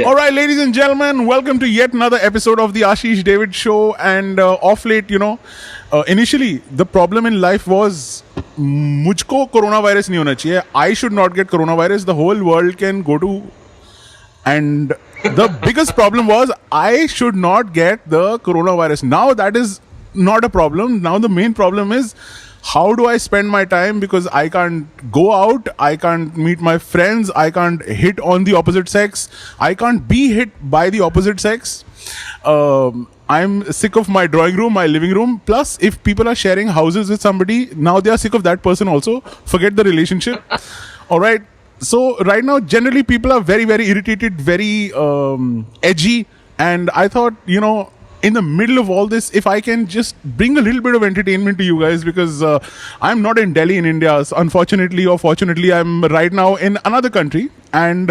All right, ladies and gentlemen, welcome to yet another episode of the Ashish Ddavidd show. And off late, initially the problem in life was मुझको coronavirus नहीं होना चाहिए. I should not get coronavirus. The whole world can go to. And the biggest problem was I should not get the coronavirus. Now that is not a problem. Now the main problem is how do I spend my time, because I can't go out, I can't meet my friends, I can't hit on the opposite sex, I can't be hit by the opposite sex. I'm sick of my drawing room, my living room. Plus, if people are sharing houses with somebody, now they are sick of that person also. Forget the relationship. All right. So right now, generally people are very, very irritated, very edgy. And I thought, in the middle of all this, if I can just bring a little bit of entertainment to you guys, because I'm not in Delhi in India. So unfortunately or fortunately, I'm right now in another country. And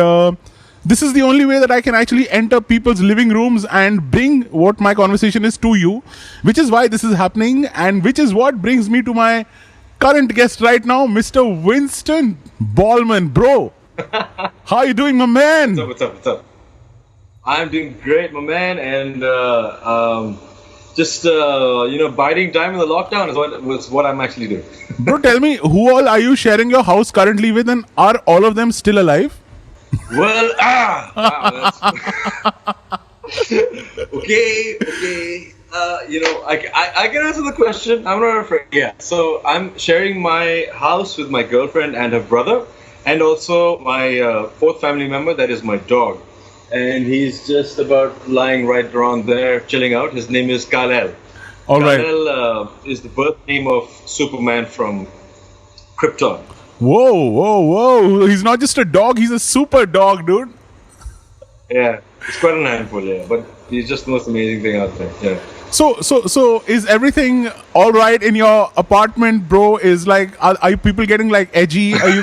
this is the only way that I can actually enter people's living rooms and bring what my conversation is to you, which is why this is happening, and which is what brings me to my current guest right now, Mr. Winston Balman. Bro, how are you doing, my man? What's up? I'm doing great, my man, and just biding time in the lockdown is what I'm actually doing. Bro, tell me, who all are you sharing your house currently with, and are all of them still alive? Well, wow, that's okay. I can answer the question. I'm not afraid. Yeah. So I'm sharing my house with my girlfriend and her brother, and also my fourth family member. That is my dog, and he's just about lying right around there, chilling out. His name is Kal-El. All right. Kal-El is the birth name of Superman from Krypton. Whoa. He's not just a dog, he's a super dog, dude. Yeah, it's quite an handful, yeah. But he's just the most amazing thing out there, yeah. So is everything all right in your apartment, bro? Is like, are people getting like edgy? Are you...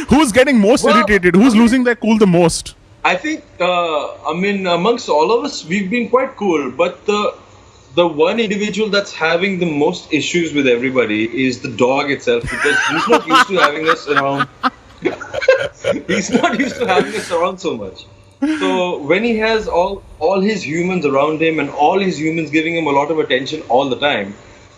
Who's getting most irritated? Who's losing their cool the most? I think, amongst all of us, we've been quite cool. But the one individual that's having the most issues with everybody is the dog itself, because he's not used to having us around. He's not used to having us around so much. So when he has all his humans around him and all his humans giving him a lot of attention all the time,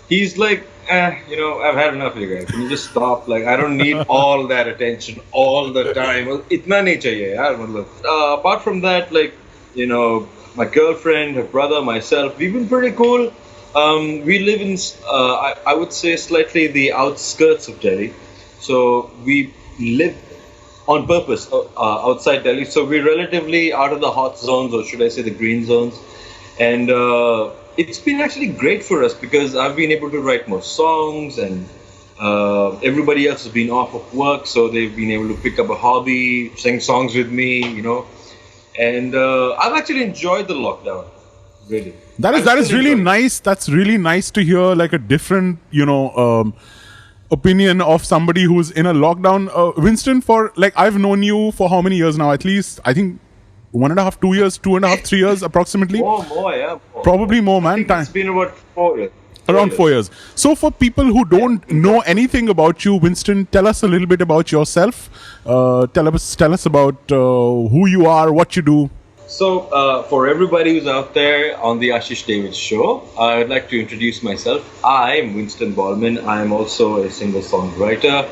he's like, I've had enough of you guys. Can you just stop? Like, I don't need all that attention all the time. Itna nahi chahiye, yaar. Apart from that, my girlfriend, her brother, myself, we've been pretty cool. We live in, I would say, slightly the outskirts of Delhi. So we live on purpose outside Delhi. So we're relatively out of the hot zones, or should I say the green zones. And it's been actually great for us, because I've been able to write more songs, and everybody else has been off of work. So they've been able to pick up a hobby, sing songs with me, And I've actually enjoyed the lockdown, really. That is really nice. That's really nice to hear, like a different, opinion of somebody who's in a lockdown. Winston, I've known you for how many years now? At least, I think 1.5, 2 years, 2.5, 3 years approximately. More, yeah. Probably more, man. It's been about 4 years. Around 4 years. So for people who don't know anything about you, Winston, tell us a little bit about yourself. Tell us about who you are, what you do. So for everybody who's out there on the Ashish Ddavidd show, I'd like to introduce myself. I'm Winston Balman. I'm also a singer-songwriter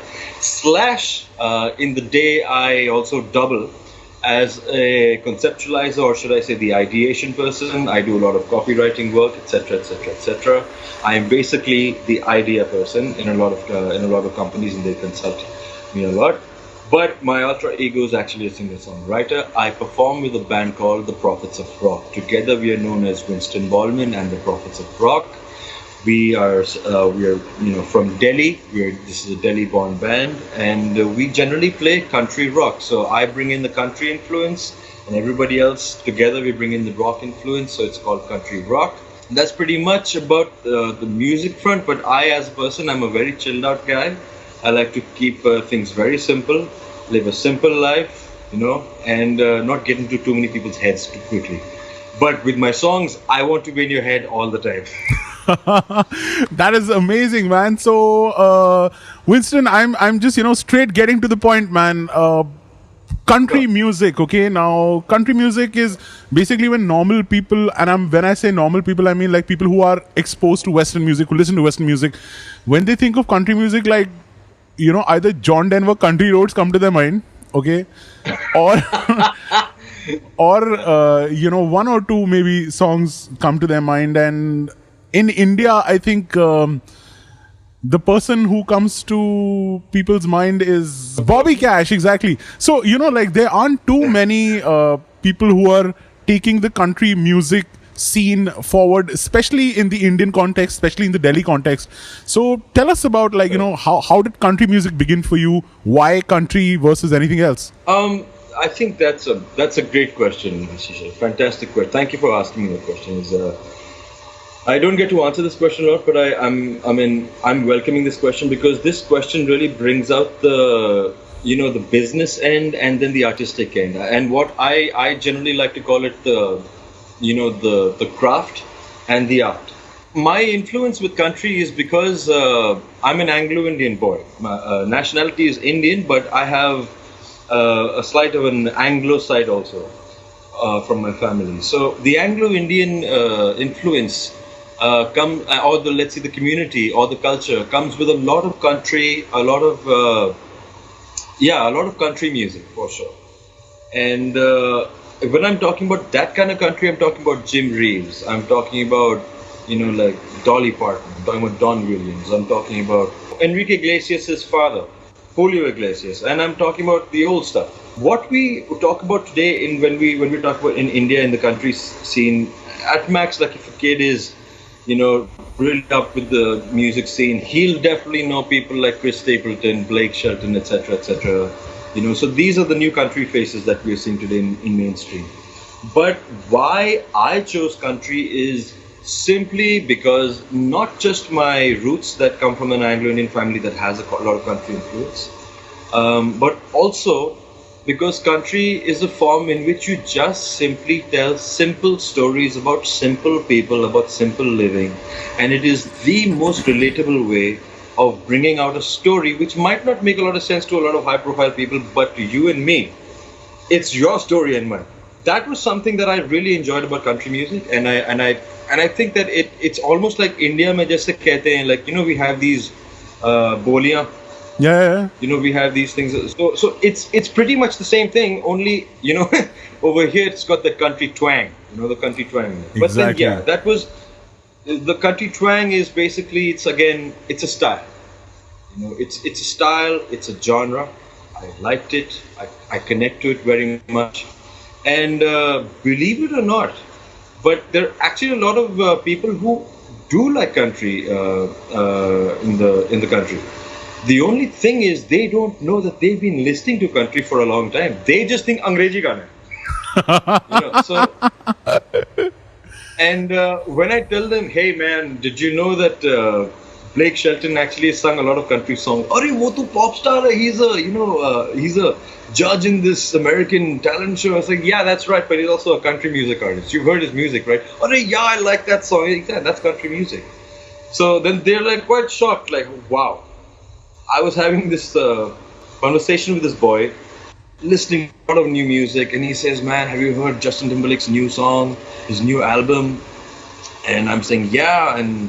/ in the day I also double as a conceptualizer, or should I say the ideation person. I do a lot of copywriting work, etc. I am basically the idea person in a lot of companies, and they consult me a lot. But my alter ego is actually a singer-songwriter. I perform with a band called the Prophets of Rock. Together we are known as Winston Balman and the Prophets of Rock. We are from Delhi. This is a Delhi-born band, and we generally play country rock. So I bring in the country influence, and everybody else together we bring in the rock influence. So it's called country rock. And that's pretty much about the music front. But I, as a person, I'm a very chilled out guy. I like to keep things very simple, live a simple life, and not get into too many people's heads too quickly. But with my songs, I want to be in your head all the time. That is amazing, man. So, Winston, I'm just straight getting to the point, man. country music. Okay, now country music is basically when normal people, and when I say normal people, I mean like people who are exposed to Western music, who listen to Western music. When they think of country music, like, either John Denver Country Roads come to their mind, okay, or or one or two maybe songs come to their mind. And in India, I think the person who comes to people's mind is Bobby Cash, exactly. So, like there aren't too many people who are taking the country music scene forward, especially in the Indian context, especially in the Delhi context. So tell us about, like, how did country music begin for you? Why country versus anything else? I think that's a great question, Ashish. Fantastic question. Thank you for asking me the question. I don't get to answer this question a lot, but I'm welcoming this question because this question really brings out the business end and then the artistic end, and what I generally like to call it the craft and the art. My influence with country is because I'm an Anglo-Indian boy. My nationality is Indian, but I have a slight of an Anglo side also from my family. So the Anglo-Indian influence let's say the community or the culture comes with a lot of country, a lot of country music for sure. And when I'm talking about that kind of country, I'm talking about Jim Reeves. I'm talking about like Dolly Parton. I'm talking about Don Williams. I'm talking about Enrique Iglesias' father, Julio Iglesias, and I'm talking about the old stuff. What we talk about today, when we talk about in India, in the country scene, at max, like if a kid is really up with the music scene, he'll definitely know people like Chris Stapleton, Blake Shelton, etc., etc. So these are the new country faces that we are seeing today in mainstream. But why I chose country is simply because not just my roots that come from an Anglo-Indian family that has a lot of country influence, but also because country is a form in which you just simply tell simple stories about simple people, about simple living, and it is the most relatable way of bringing out a story which might not make a lot of sense to a lot of high-profile people, but to you and me, it's your story and mine. That was something that I really enjoyed about country music, and I think that it's almost like India mein jaise kehte hain, like we have these boliyan. Yeah. We have these things. So it's pretty much the same thing. Only over here it's got the country twang. The country twang. But Exactly. then that was the country twang is basically it's a style. It's a style. It's a genre. I liked it. I connect to it very much. And believe it or not, but there are actually a lot of people who do like country in the country. The only thing is they don't know that they've been listening to country for a long time. They just think Angrezi gaane. And when I tell them, hey man, did you know that Blake Shelton actually sung a lot of country songs? Arey, wo to pop star hai. He's a judge in this American talent show. I was like, yeah, that's right, but he's also a country music artist. You've heard his music, right? Arey, yeah, I like that song. Yeah, that's country music. So then they're like quite shocked, like, wow. I was having this conversation with this boy, listening to a lot of new music, and he says, man, have you heard Justin Timberlake's new song, his new album? And I'm saying, yeah, and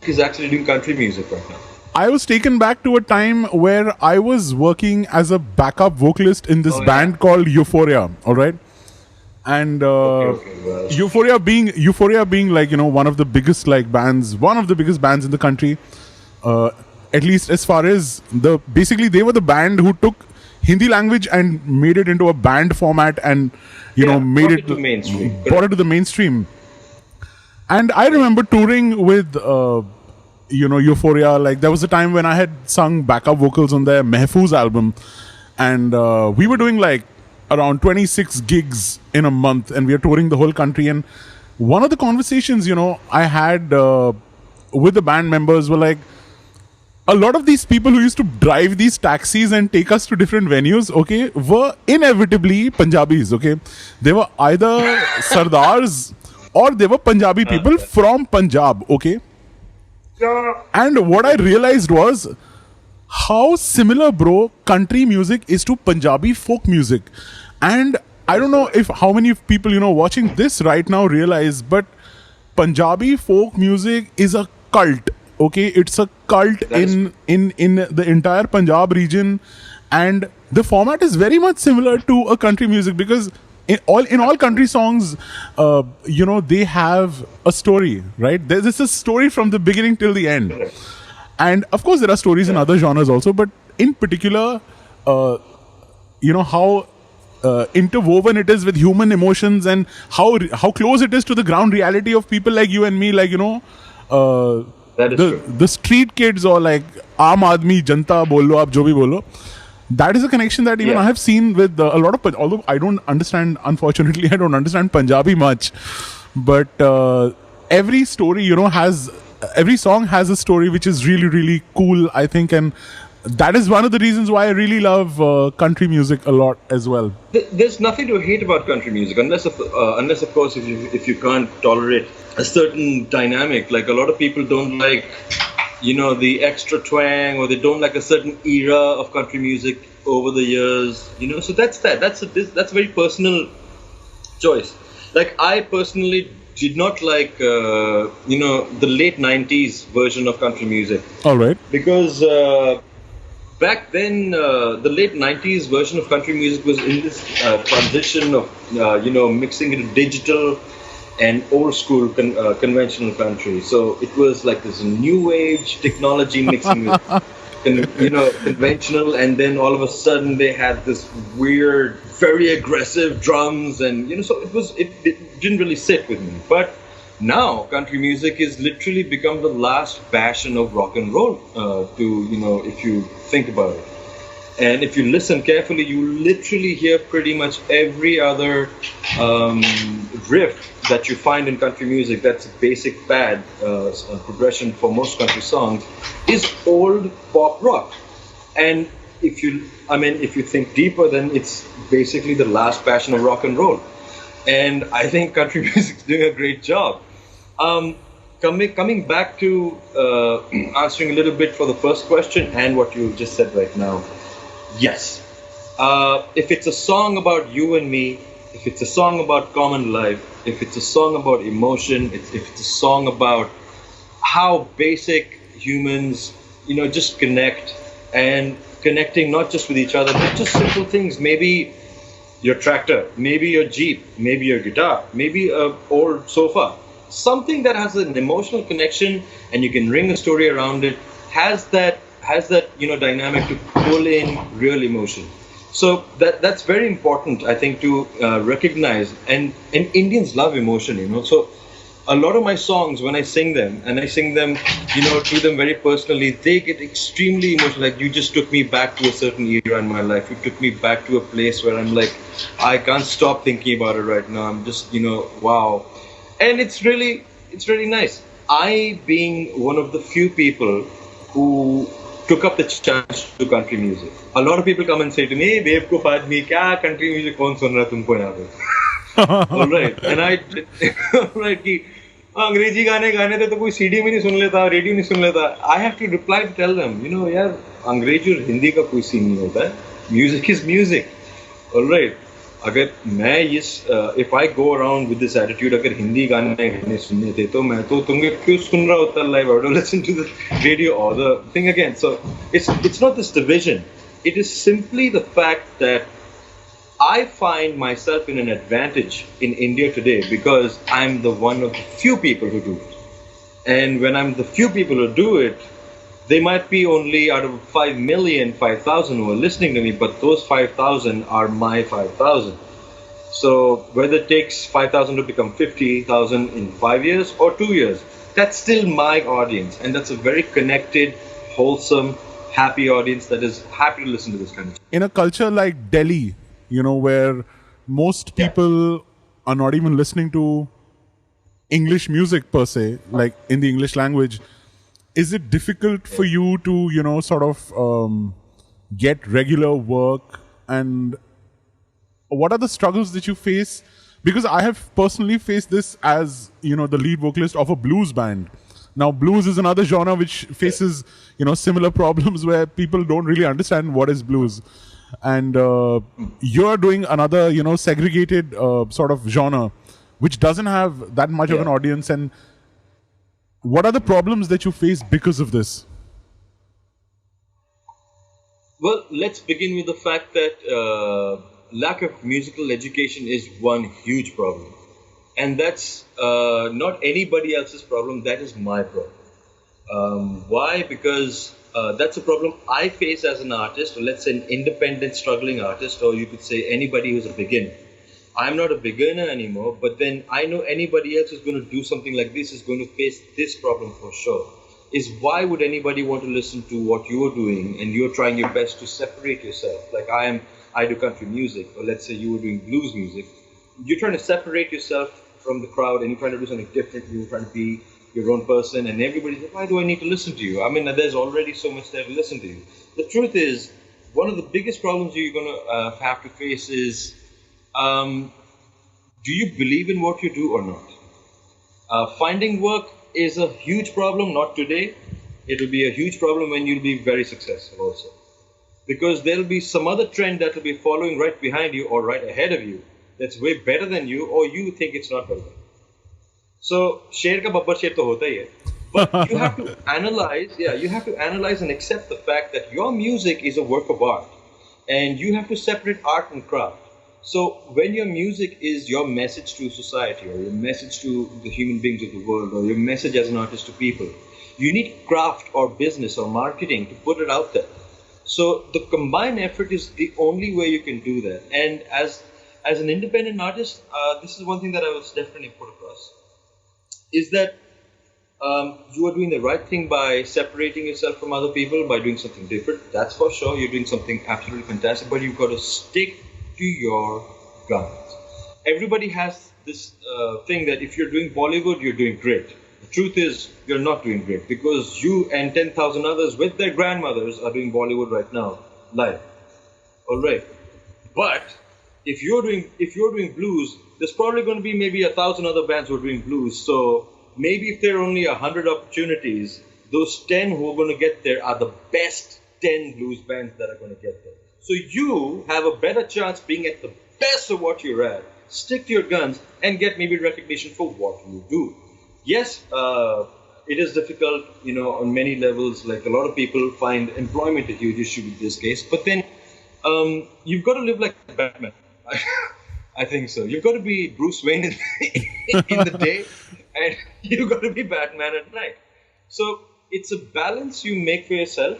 he's actually doing country music right now. I was taken back to a time where I was working as a backup vocalist in this band called Euphoria, all right? And Well. Euphoria being like, one of the biggest bands in the country. At least as far as basically they were the band who took Hindi language and made it into a band format and made it to mainstream. Brought it to the mainstream. And I remember touring with Euphoria. Like there was a time when I had sung backup vocals on their Mehfooz album, and we were doing like around 26 gigs in a month, and we were touring the whole country. And one of the conversations I had with the band members were like, a lot of these people who used to drive these taxis and take us to different venues, okay, were inevitably Punjabis, okay? They were either Sardars or they were Punjabi people from Punjab, okay? And what I realized was, how similar, bro, country music is to Punjabi folk music. And I don't know if how many people, watching this right now realize, but Punjabi folk music is a cult. Okay, it's a cult That is in the entire Punjab region, and the format is very much similar to a country music because in all country songs, they have a story, right? There's a story from the beginning till the end, and of course there are stories in other genres also, but in particular, how interwoven it is with human emotions and how close it is to the ground reality of people like you and me, like that is true. the street kids or like aam aadmi janta bolo aap jo bhi bolo. That is a connection that even Yeah. I have seen with a lot of, although I don't understand, unfortunately I don't understand Punjabi much, but every story every song has a story which is really really cool, I think, and that is one of the reasons why I really love country music a lot as well. There's nothing to hate about country music, unless of course if you can't tolerate a certain dynamic. Like a lot of people don't like, the extra twang, or they don't like a certain era of country music over the years. So that's that. That's a very personal choice. Like I personally did not like, the late '90s version of country music. All right. Because back then, the late '90s version of country music was in this transition of, mixing into digital and old school conventional country. So it was like this new age technology mixing with, conventional, and then all of a sudden they had this weird, very aggressive drums, and so it didn't really sit with me. But now country music is literally become the last bastion of rock and roll, if you think about it. And if you listen carefully, you literally hear pretty much every other riff that you find in country music. That's a basic pad progression for most country songs is old pop rock. And if you think deeper, then it's basically the last passion of rock and roll. And I think country music is doing a great job. Coming back to answering a little bit for the first question and what you just said right now. Yes. If it's a song about you and me, if it's a song about common life, if it's a song about emotion, if it's a song about how basic humans, just connect, and connecting not just with each other, but just simple things. Maybe your tractor, maybe your Jeep, maybe your guitar, maybe a old sofa. Something that has an emotional connection and you can ring a story around it, has that dynamic to pull in real emotion. So that's very important, I think, to recognize. And Indians love emotion, So a lot of my songs, when I sing them, and I sing them, to them very personally, they get extremely emotional. Like, you just took me back to a certain era in my life. You took me back to a place where I'm like, I can't stop thinking about it right now. I'm just, wow. And it's really nice. I, being one of the few people who took up the challenge to country music. A lot of people come and say to me, "Hey, Bevkoof aadmi, kya country music kaun sun raha tumko yahan pe?" All right, and right ki अंग्रेजी गाने गाने थे तो कोई CD में नहीं सुन लेता, radio नहीं सुन लेता. I have to reply to tell them, यार अंग्रेजी और हिंदी का कोई सीन नहीं होता है. Music is music. All right. अगर मैं if I go around with this attitude, अगर हिंदी गाने सुनने थे तो मैं तो तुम्हें क्यों सुन रहा होता live? I would listen to the radio or the thing again. So it's not this division. It is simply the fact that I find myself in an advantage in India today because I'm the one of the few people who do it. And when I'm the few people who do it, they might be only out of 5 million, 5,000 who are listening to me, but those 5,000 are my 5,000. So whether it takes 5,000 to become 50,000 in 5 years or 2 years, that's still my audience. And that's a very connected, wholesome, happy audience that is happy to listen to this kind of stuff. In a culture like Delhi, where most people are not even listening to English music per se, like in the English language, is it difficult for you to, sort of get regular work? And what are the struggles that you face? Because I have personally faced this as, the lead vocalist of a blues band. Now, blues is another genre which faces, similar problems where people don't really understand what is blues. And you're doing another, segregated sort of genre, which doesn't have that much of an audience. And what are the problems that you face because of this? Well, let's begin with the fact that lack of musical education is one huge problem. And that's not anybody else's problem, that is my problem. Why? Because that's a problem I face as an artist, or let's say an independent struggling artist, or you could say anybody who's a beginner. I'm not a beginner anymore, but then I know anybody else who's going to do something like this is going to face this problem for sure. Is why would anybody want to listen to what you're doing and you're trying your best to separate yourself? Like I do country music, or let's say you were doing blues music. You're trying to separate yourself from the crowd and you're trying to do something different. You're trying to be your own person, and everybody's like, why do I need to listen to you? I mean, there's already so much there to listen to you. The truth is, one of the biggest problems you're going to have to face is, do you believe in what you do or not? Finding work is a huge problem, not today. It will be a huge problem when you'll be very successful also. Because there'll be some other trend that will be following right behind you or right ahead of you that's way better than you, or you think it's not better. So, sher ka babbar sher to hota hi hai. But you have to analyze and accept the fact that your music is a work of art. And you have to separate art and craft. So, when your music is your message to society, or your message to the human beings of the world, or your message as an artist to people, you need craft or business or marketing to put it out there. So, the combined effort is the only way you can do that. And as an independent artist, this is one thing that I was definitely put across, is that you are doing the right thing by separating yourself from other people, by doing something different. That's for sure. You're doing something absolutely fantastic, but you've got to stick to your guns. Everybody has this thing that if you're doing Bollywood, you're doing great. The truth is, you're not doing great, because you and 10,000 others with their grandmothers are doing Bollywood right now, live. All right. But if you're doing blues, there's probably going to be maybe 1,000 other bands who are doing blues. So maybe if there are only 100 opportunities, those 10 who are going to get there are the best 10 blues bands that are going to get there. So you have a better chance being at the best of what you're at. Stick to your guns and get maybe recognition for what you do. Yes, it is difficult, on many levels. Like a lot of people find employment a huge issue with this case. But then you've got to live like Batman. I think so. You've got to be Bruce Wayne in the day, and you've got to be Batman at night. So it's a balance you make for yourself.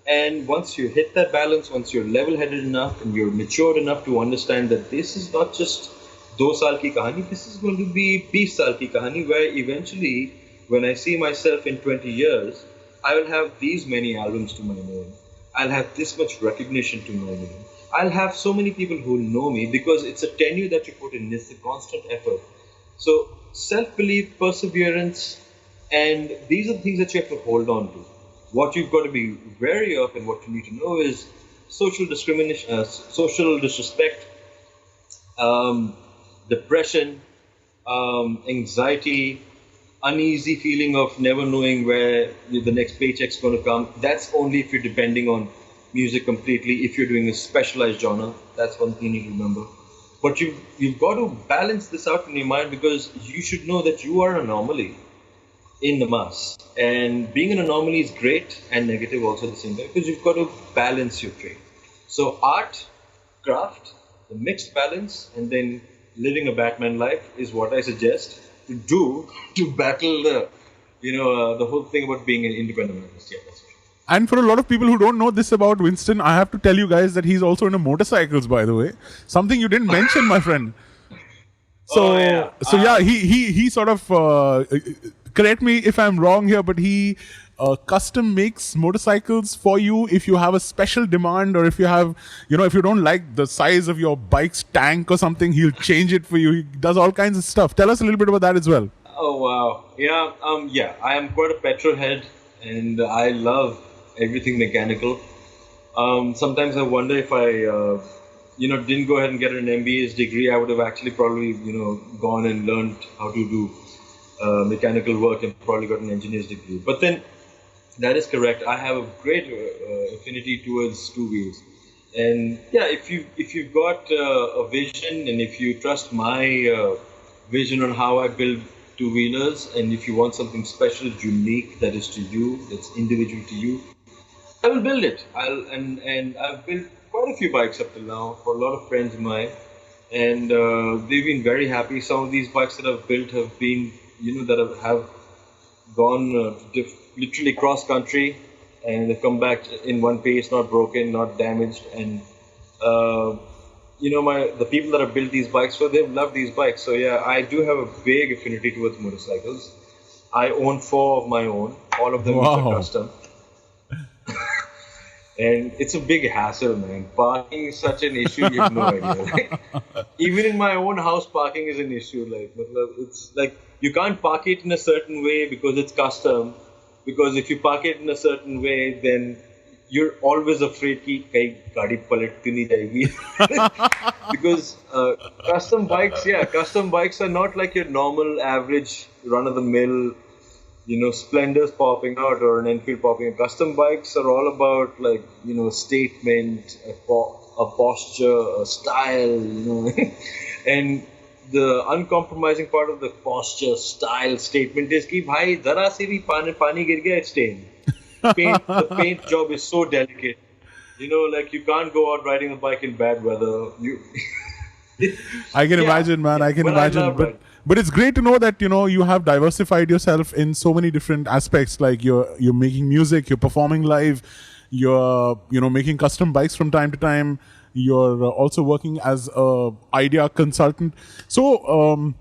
And once you hit that balance, once you're level-headed enough and you're matured enough to understand that this is not just 2 saal ki kahani, this is going to be 20 saal ki kahani, where eventually, when I see myself in 20 years, I will have these many albums to my name. I'll have this much recognition to my name. I'll have so many people who know me, because it's a tenure that you put in. It's a constant effort. So self-belief, perseverance, and these are the things that you have to hold on to. What you've got to be wary of and what you need to know is social discrimination, social disrespect, depression, anxiety, uneasy feeling of never knowing where the next paycheck's going to come. That's only if you're depending on music completely. If you're doing a specialized genre, that's one thing you need to remember. But you've got to balance this out in your mind, because you should know that you are an anomaly in the mass. And being an anomaly is great and negative also at the same time, because you've got to balance your trade. So art, craft, the mixed balance, and then living a Batman life is what I suggest to do to battle the whole thing about being an independent artist. Yeah, that's right. And for a lot of people who don't know this about Winston, I have to tell you guys that he's also into motorcycles, by the way. Something you didn't mention, my friend. So, he sort of, correct me if I'm wrong here, but he custom makes motorcycles for you if you have a special demand, or if you have, if you don't like the size of your bike's tank or something, he'll change it for you. He does all kinds of stuff. Tell us a little bit about that as well. Oh, wow. Yeah, I am quite a petrol head, and I love everything mechanical. Sometimes I wonder if I, didn't go ahead and get an MBA's degree, I would have actually probably, gone and learned how to do mechanical work and probably got an engineer's degree. But then, that is correct. I have a great affinity towards two wheels, and yeah, if you've got a vision, and if you trust my vision on how I build two wheelers, and if you want something special, unique, that is to you, that's individual to you, I will build it. And I've built quite a few bikes up till now for a lot of friends of mine, and they've been very happy. Some of these bikes that I've built have been, that have gone literally cross country, and they come back in one piece, not broken, not damaged, and the people that have built these bikes for, they've loved these bikes. So yeah, I do have a big affinity towards motorcycles. I own 4 of my own, all of them which are custom. And it's a big hassle, man. Parking is such an issue, you have no idea. Like, even in my own house, parking is an issue. It's like you can't park it in a certain way because it's custom. Because if you park it in a certain way, then you're always afraid कि कहीं गाड़ी पलट तो नहीं जाएगी. Because custom bikes are not like your normal average run-of-the-mill, Splendors popping out or an Enfield popping out. Custom bikes are all about statement, a posture, a style, and the uncompromising part of the posture, style, statement is कि भाई जरा से भी पानी गिर गया, it's stained. The paint job is so delicate. Like you can't go out riding a bike in bad weather. I can imagine, man. I can imagine. But it's great to know that you have diversified yourself in so many different aspects. Like you're making music, you're performing live, you're making custom bikes from time to time. You're also working as a idea consultant. So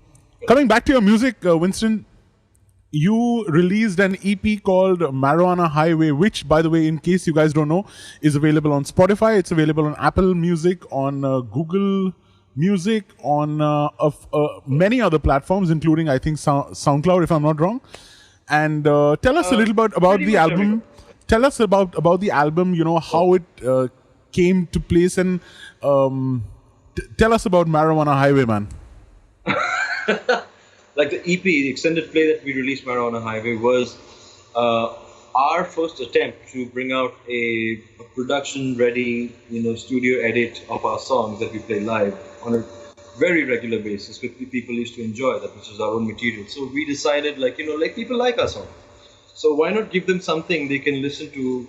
coming back to your music, Winston, you released an EP called Marijuana Highway, which, by the way, in case you guys don't know, is available on Spotify. It's available on Apple Music, on Google Music, on many other platforms, including, I think, SoundCloud, if I'm not wrong. And tell us a little bit about the album. Tell us about the album, how it came to place, and tell us about Marijuana Highway, man. Like the EP, the extended play that we released, Marijuana Highway, was our first attempt to bring out a production-ready, studio edit of our songs that we play live on a very regular basis, which people used to enjoy, that which is our own material. So we decided, like people like our song, so why not give them something they can listen to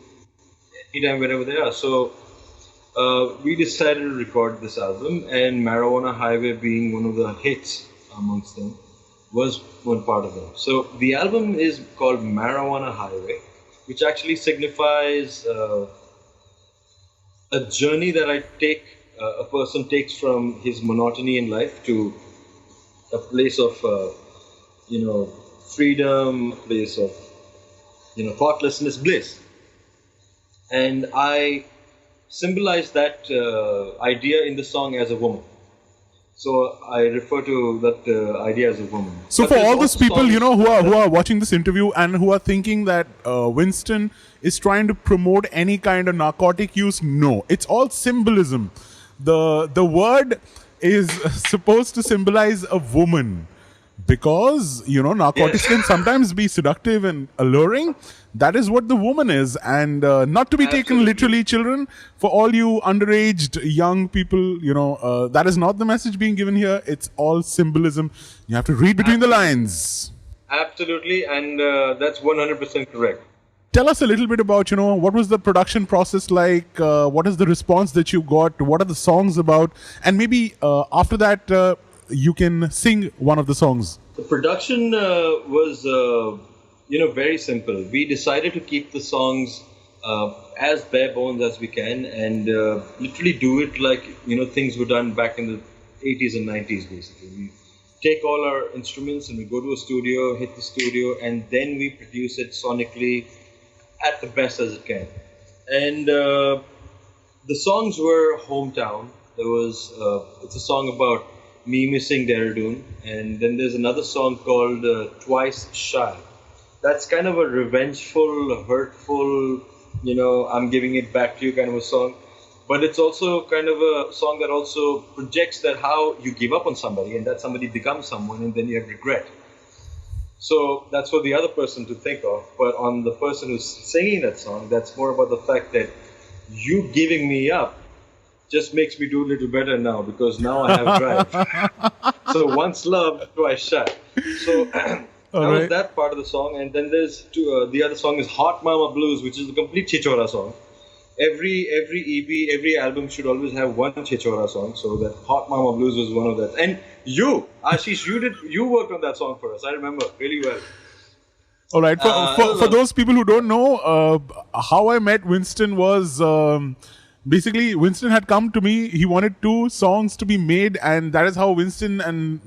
anytime, wherever they are. So we decided to record this album, and Marijuana Highway being one of the hits amongst them was one part of them. So the album is called Marijuana Highway, which actually signifies a journey that a person takes from his monotony in life to a place of, freedom, a place of, thoughtlessness, bliss. And I symbolize that idea in the song as a woman. So I refer to that idea as a woman. So for all those people, who are watching this interview and who are thinking that Winston is trying to promote any kind of narcotic use, no, it's all symbolism. The word is supposed to symbolize a woman, because narcotics can sometimes be seductive and alluring. That is what the woman is, and not to be taken literally, children. For all you underaged young people, that is not the message being given here. It's all symbolism. You have to read between the lines. Absolutely, and that's 100% correct. Tell us a little bit about, what was the production process like? What is the response that you got? What are the songs about? And maybe after that, you can sing one of the songs. The production was, very simple. We decided to keep the songs as bare bones as we can, and literally do it like, things were done back in the 80s and 90s, basically. We take all our instruments and we go to a studio, hit the studio, and then we produce it sonically at the best as it can. And the songs were Hometown. There was, it's a song about me missing Dehradun, and then there's another song called Twice Shy. That's kind of a revengeful, hurtful, I'm giving it back to you kind of a song. But it's also kind of a song that also projects that how you give up on somebody and that somebody becomes someone and then you have regret. So that's for the other person to think of. But on the person who's singing that song, that's more about the fact that you giving me up just makes me do a little better now because now I have drive. So once loved, twice shy. So that All was right. that part of the song. And then there's the other song is Hot Mama Blues, which is a complete Chichora song. Every EP, every album should always have one Chichora song. So that Hot Mama Blues was one of that. And you, Ashish, you worked on that song for us. I remember really well. All right. For those people who don't know, how I met Winston was basically Winston had come to me. He wanted two songs to be made, and that is how Winston and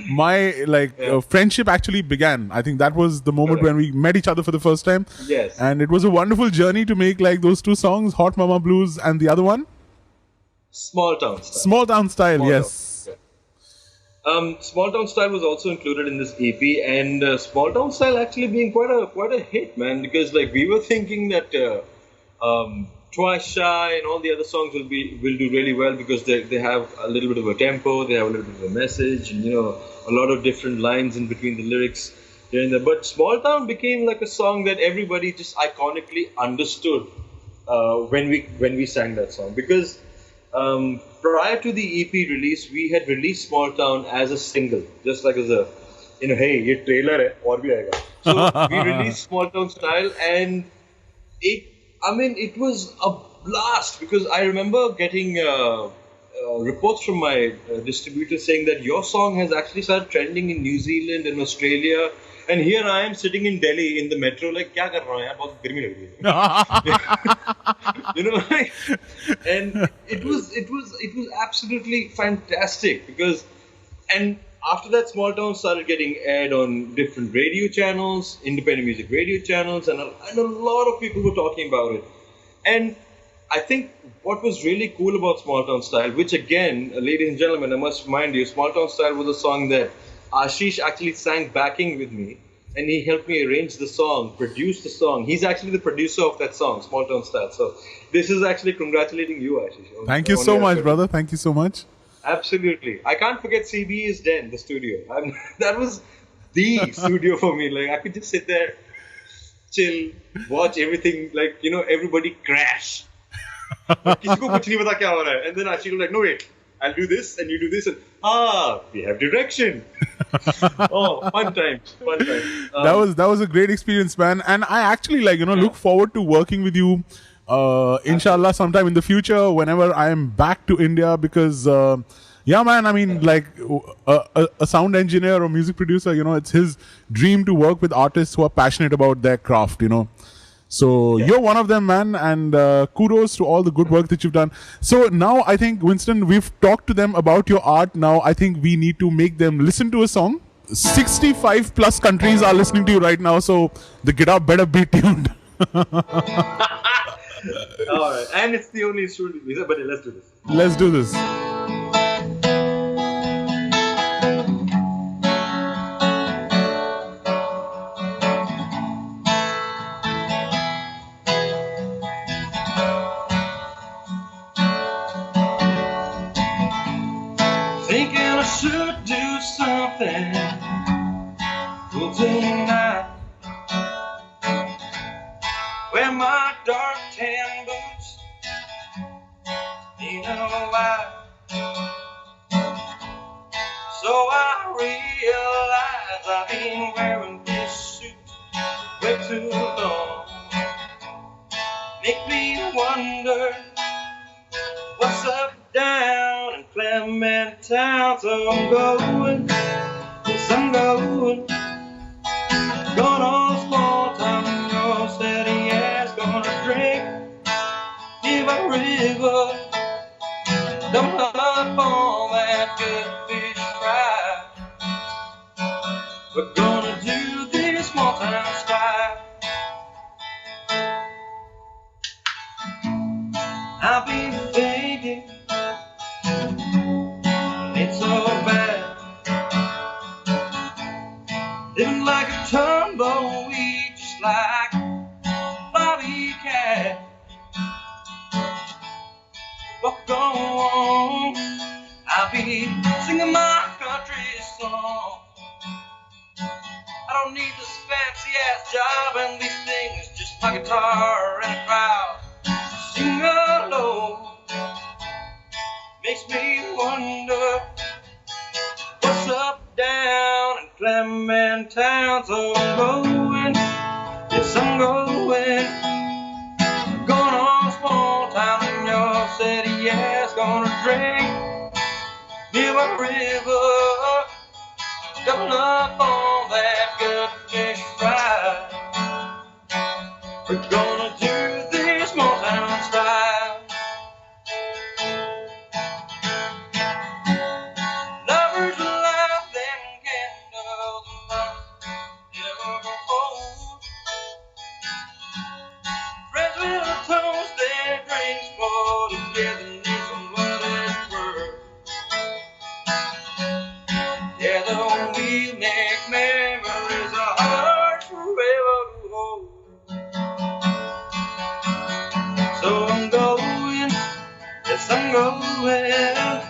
my friendship actually began. I think that was the moment when we met each other for the first time. Yes. And it was a wonderful journey to make like those two songs, Hot Mama Blues, and the other one, Small Town Style. Small Town Style. Small Yes. Town. Small Town Style was also included in this EP, and Small Town Style actually being quite a hit, man. Because like we were thinking that Twice Shy and all the other songs will do really well because they have a little bit of a tempo, they have a little bit of a message, and a lot of different lines in between the lyrics here and there. But Small Town became like a song that everybody just iconically understood when we sang that song because. Prior to the EP release, we had released Small Town as a single, just like as a, hey, ये trailer है और भी आएगा. So we released Small Town Style, and it was a blast because I remember getting reports from my distributor saying that your song has actually started trending in New Zealand and Australia. And here I am sitting in Delhi in the metro, like, क्या कर रहा हूँ यार, बहुत गर्मी लग रही है. And it was absolutely fantastic because, and after that, Small Town started getting aired on different radio channels, independent music radio channels, and a lot of people were talking about it. And I think what was really cool about Small Town Style, which again, ladies and gentlemen, I must remind you, Small Town Style was a song that Ashish actually sang backing with me, and he helped me arrange the song, produce the song. He's actually the producer of that song, Small Town Style. So this is actually congratulating you, Ashish. Thank you so much, brother. Thank you so much. Absolutely. I can't forget CB is Den, the studio. That was the studio for me. Like I could just sit there, chill, watch everything, like, everybody crash. किसी को कुछ नहीं पता क्या हो रहा है. And then Ashish was like, no wait, I'll do this and you do this, and we have direction. Oh, fun times. That was a great experience, man. And I actually look forward to working with you, inshallah, sometime in the future whenever I am back to India because, yeah, man, I mean, like a sound engineer or music producer, it's his dream to work with artists who are passionate about their craft, So you're one of them, man, and kudos to all the good work that you've done. So now I think, Winston, we've talked to them about your art. Now I think we need to make them listen to a song. 65 plus countries are listening to you right now, so the guitar better be tuned. All right, and it's the only instrument visa, but let's do this. Let's do this. Thinking I should do something cool tonight. Wear my dark tan boots, white. So I realize I've been wearing this suit way too long. Make me wonder what's up, down in Clement Town. So I'm going, yes I'm going on Small Town Road, steady ass, gonna drink, give a river, don't hop on that good fish fry. We're gonna do this Small Town style. I've been thinking it's so bad, living like a tumbleweed, just like Bobby Cat. What go on? I'll be singing my country song. I don't need this fancy ass job and these things, just my guitar and a crowd. Sing alone makes me wonder what's up, down in Clementown. So I'm going, yes I'm going, gonna a small town in your city, yes, gonna drink near a river, double up on that good fish fry. We're gonna do this small town style. Lovers will laugh and candles and fun never grow old. Friends will toast their drinks for togetherness and what it's worth. Together we'll make memories our hearts forever to hold. So I'm going, yes I'm going,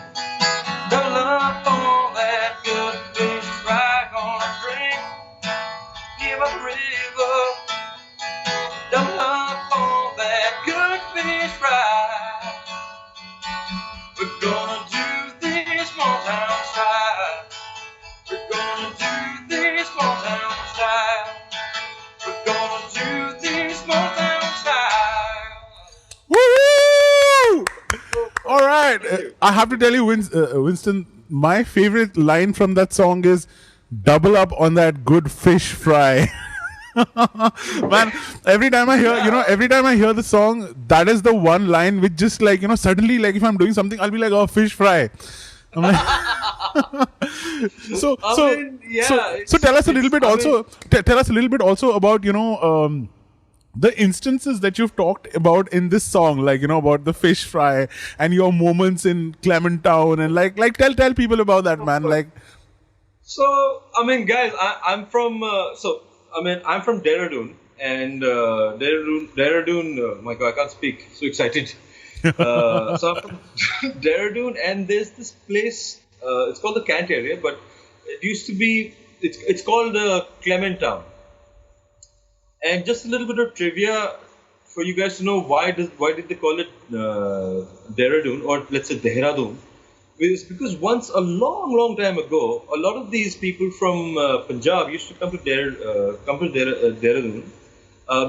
double up on that good fish fry. Gonna drink near a river, double up on that good fish fry. We're gonna do this small town style. We're gonna do this small town style. We're gonna do this small town style. Woo! All right. I have to tell you, Winston, my favorite line from that song is double up on that good fish fry. Man, every time I hear the song, that is the one line which just like, suddenly, like if I'm doing something, I'll be like, oh, fish fry. I'm like, so tell us a little bit also. Tell us a little bit also about the instances that you've talked about in this song, like about the fish fry and your moments in Clementown, and like tell people about that, man. Like, so I mean, guys, I'm from I'm from Dehradun, and Dehradun. My God, I can't speak. So excited. So I'm from Dehradun, and there's this place. It's called the Kant area, but it used to be. It's called Clementown. And just a little bit of trivia for you guys to know why did they call it Dehradun, or let's say Dehradun. It's because once a long time ago, a lot of these people from Punjab used to come to Dehradun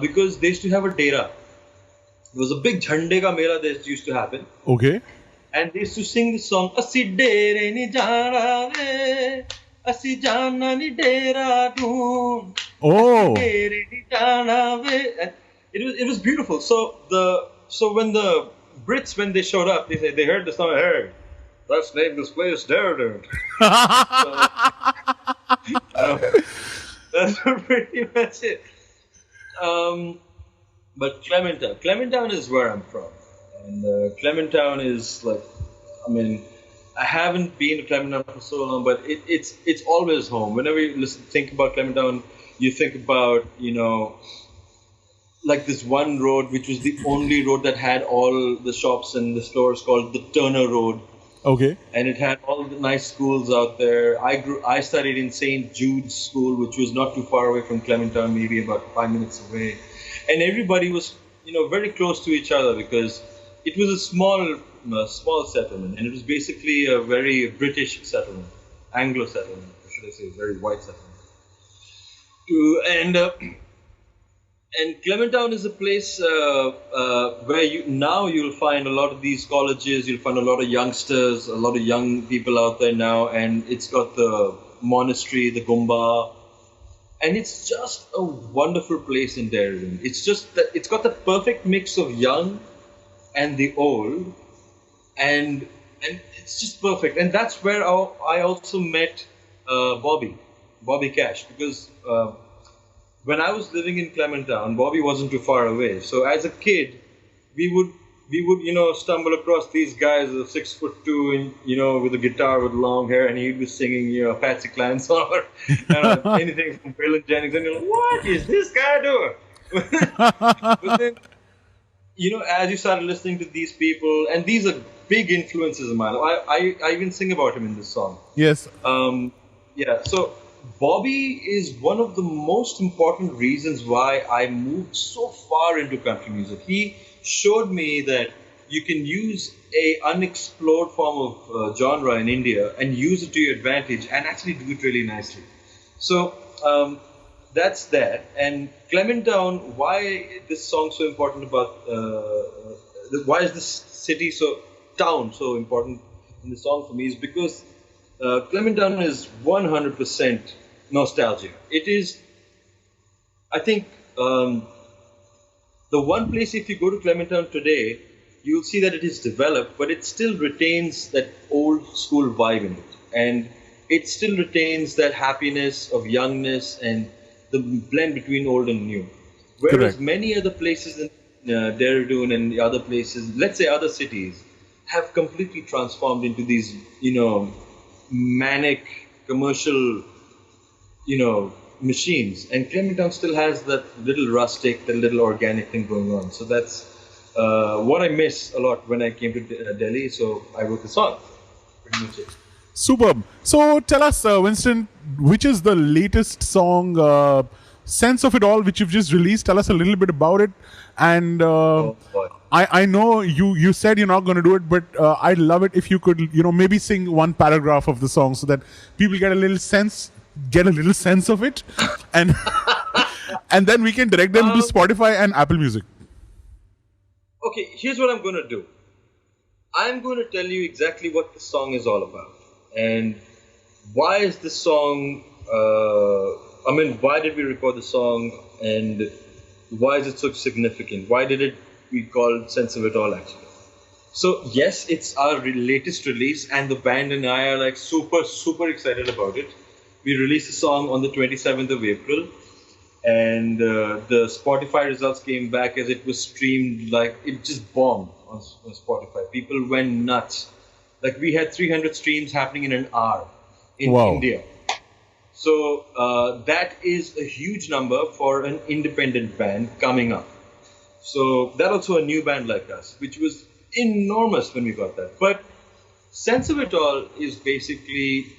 because they used to have a dera. There was a big Jhande ka mela that used to happen. Okay. And they used to sing the song Asi dere ni jana ve, Asi jana ni Dehradun. Oh. It was beautiful. So when the Brits, when they showed up, they heard the song. Hey, let's name this place Dehradun. That's pretty much it. But Clementown is where I'm from, and Clementown is like, I mean, I haven't been to Clementown for so long, but it's always home. Whenever you think about Clementown, you think about, like this one road, which was the only road that had all the shops and the stores, called the Turner Road. Okay. And it had all the nice schools out there. I studied in St. Jude's School, which was not too far away from Clementown, maybe about 5 minutes away. And everybody was, very close to each other because it was a small settlement, and it was basically a very British settlement, Anglo settlement, or should I say, very white settlement. And Clementown is a place where you'll find a lot of these colleges. You'll find a lot of youngsters, a lot of young people out there now, and it's got the monastery, the Gumba, and it's just a wonderful place in Dehradun. It's just that it's got the perfect mix of young and the old, and it's just perfect. And that's where I also met Bobby Cash, because when I was living in Clementown, Bobby wasn't too far away. So as a kid, we would stumble across these guys, 6'2", and with a guitar with long hair, and he'd be singing Patsy Cline song or anything from Waylon Jennings, and you're like, what is this guy doing? But then, as you started listening to these people, and these are big influences of mine. I even sing about him in this song. Yes. Yeah. So Bobby is one of the most important reasons why I moved so far into country music. He showed me that you can use a unexplored form of genre in India and use it to your advantage and actually do it really nicely. So that's that. And Clementown, why this song so important about? Why is this city town so important in the song for me? Is because Clementown is 100% nostalgia. It is, I think, the one place if you go to Clementown today, you'll see that it is developed, but it still retains that old school vibe in it. And it still retains that happiness of youngness and the blend between old and new. Whereas Correct. many other places in Dehradun and the other places, let's say other cities, have completely transformed into these, manic commercial, machines. And Clementown still has that little rustic, that little organic thing going on. So that's what I miss a lot when I came to Delhi. So I wrote the song. Pretty much it. Superb. So tell us, Winston, which is the latest song, Sense of It All, which you've just released? Tell us a little bit about it. And Oh, boy. I know you said you're not going to do it, but I'd love it if you could, maybe sing one paragraph of the song so that people get a little sense of it, and and then we can direct them to Spotify and Apple Music. Okay, here's what I'm going to do. I'm going to tell you exactly what the song is all about. And why is this song, why did we record the song and why is it so significant? Why did we call it Sense of It All actually? So yes, it's our latest release and the band and I are like super, super excited about it. We released the song on the 27th of April and the Spotify results came back as it was streamed like it just bombed on Spotify. People went nuts. Like we had 300 streams happening in an hour in Wow. India. So that is a huge number for an independent band coming up. So that also a new band like us, which was enormous when we got that. But Sense of It All is basically